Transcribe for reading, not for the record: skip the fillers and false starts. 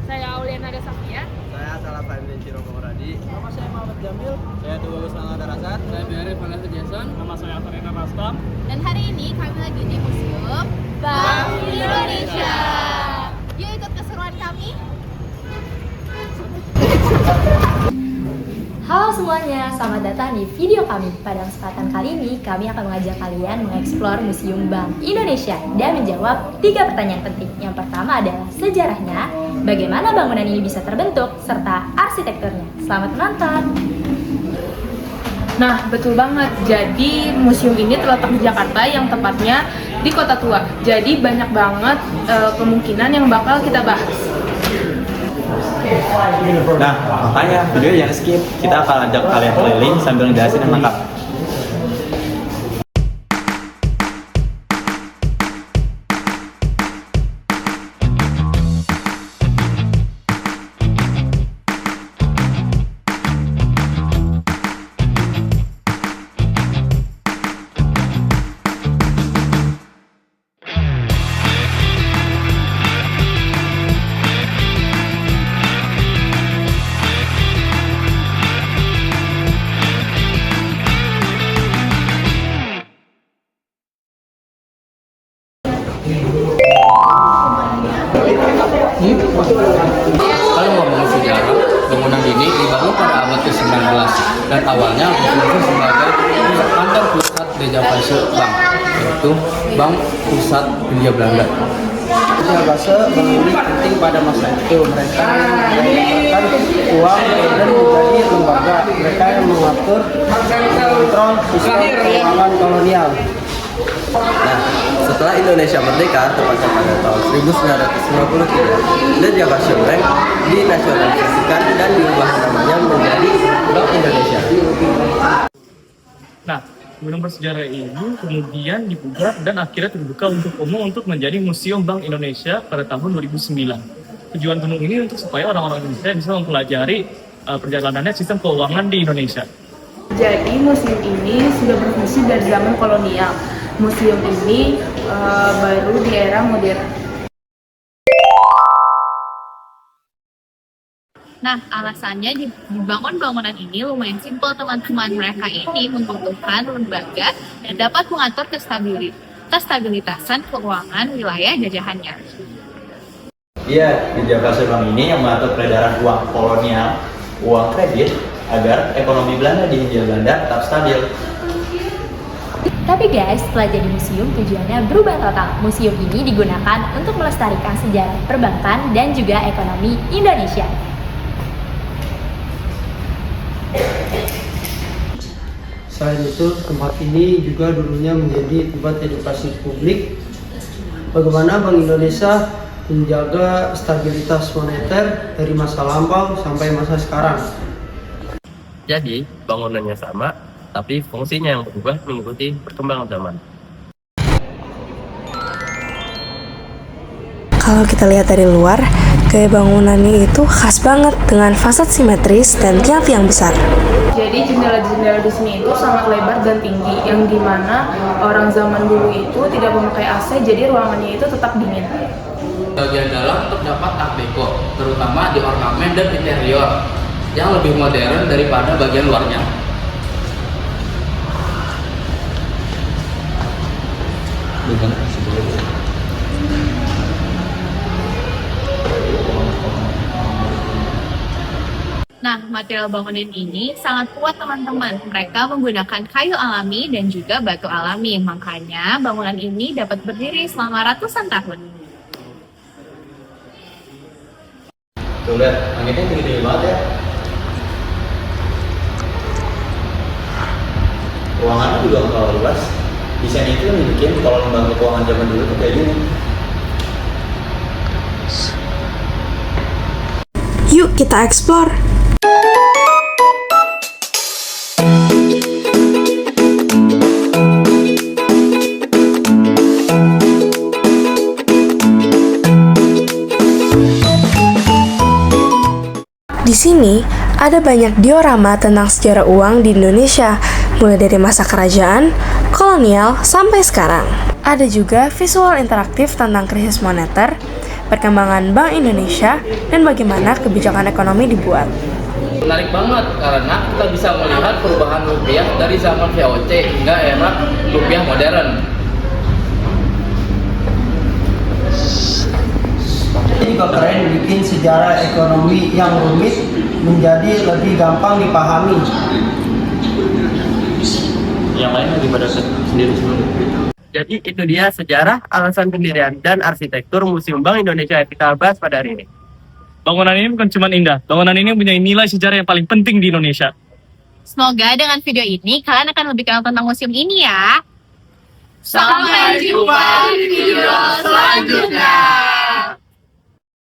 Saya Auliana Desafia. Saya Salah Fahmi Ciro Komoradi. Nama saya Muhammad Jamil. Saya Tubagus Nanda Rasat. Saya Biarif Vanessa Jason. Nama saya Atarina Rastam. Dan hari ini kami lagi di Museum Bank Indonesia. Yuk ikut keseruan kami. Halo semuanya, selamat datang di video kami. Pada kesempatan kali ini, kami akan mengajak kalian mengeksplor Museum Bank Indonesia dan menjawab 3 pertanyaan penting. Yang pertama adalah sejarahnya, bagaimana bangunan ini bisa terbentuk, serta arsitekturnya. Selamat menonton! Nah, betul banget. Jadi, museum ini terletak di Jakarta, yang tepatnya di Kota Tua. Jadi, banyak banget kemungkinan yang bakal kita bahas. Nah, makanya video jangan skip. Kita akan ajak kalian keliling sambil ngejelasin yang lengkap. Kalau ngomongin sejarah, bangunan ini dibangun pada abad ke-19 dan awalnya berfungsi sebagai kantor pusat Dejavase Bank, yaitu Bank Pusat Hindia Belanda. Dejavase bank ini penting pada masa itu. Mereka mengeluarkan uang dan menjadi lembaga. Mereka yang mengatur kontrol sistem keuangan kolonial. Nah, setelah Indonesia merdeka, tepatnya pada tahun 1953, Dejavase Bank dinasionalisasikan dan diubah namanya menjadi Bank Indonesia. Nah, gunung bersejarah ini kemudian dibuka dan akhirnya terbuka untuk umum untuk menjadi Museum Bank Indonesia pada tahun 2009. Tujuan gunung ini untuk supaya orang-orang Indonesia bisa mempelajari perjalanannya sistem keuangan di Indonesia. Jadi, museum ini sudah berfungsi dari zaman kolonial. Museum ini baru di era modern. Nah, alasannya dibangun bangunan ini lumayan simpel, teman-teman. Mereka ini membutuhkan lembaga yang dapat mengatur kestabilitasan keuangan wilayah jajahannya. Iya, Dejavase Bank ini yang mengatur peredaran uang kolonial, uang kredit, agar ekonomi Belanda di Hindia Belanda tetap stabil. Tapi guys, setelah jadi museum, tujuannya berubah total. Museum ini digunakan untuk melestarikan sejarah perbankan dan juga ekonomi Indonesia. Selain itu, tempat ini juga dulunya menjadi tempat edukasi publik. Bagaimana Bank Indonesia menjaga stabilitas moneter dari masa lampau sampai masa sekarang. Jadi, bangunannya sama, tapi fungsinya yang berubah mengikuti perkembangan zaman. Kalau kita lihat dari luar, gaya bangunannya itu khas banget dengan fasad simetris dan tiang-tiang besar. Jadi jendela-jendela di sini itu sangat lebar dan tinggi, yang dimana orang zaman dulu itu tidak memakai AC, jadi ruangannya itu tetap dingin. Bagian dalam terdapat art deco, terutama di ornamen dan interior, yang lebih modern daripada bagian luarnya. Nah, material bangunan ini sangat kuat, teman-teman. Mereka menggunakan kayu alami dan juga batu alami. Makanya bangunan ini dapat berdiri selama ratusan tahun. Tuh lihat, langitnya tinggi-tinggi banget ya. Ruangannya juga nggak terlalu luas. Desain itu bikin kalau lembaga keuangan zaman dulu tuh kayak gini. Yuk kita explore! Di sini ada banyak diorama tentang sejarah uang di Indonesia, mulai dari masa kerajaan, kolonial, sampai sekarang. Ada juga visual interaktif tentang krisis moneter, perkembangan Bank Indonesia, dan bagaimana kebijakan ekonomi dibuat. Menarik banget karena kita bisa melihat perubahan rupiah dari zaman VOC hingga era rupiah modern. Ini juga keren bikin sejarah ekonomi yang rumit menjadi lebih gampang dipahami. Yang lain lagi pada sendiri sebelumnya. Jadi itu dia sejarah, alasan pendirian, dan arsitektur Museum Bank Indonesia yang kita bahas pada hari ini. Bangunan ini bukan cuma indah, bangunan ini mempunyai nilai sejarah yang paling penting di Indonesia. Semoga dengan video ini kalian akan lebih kenal tentang museum ini ya. Sampai jumpa di video selanjutnya.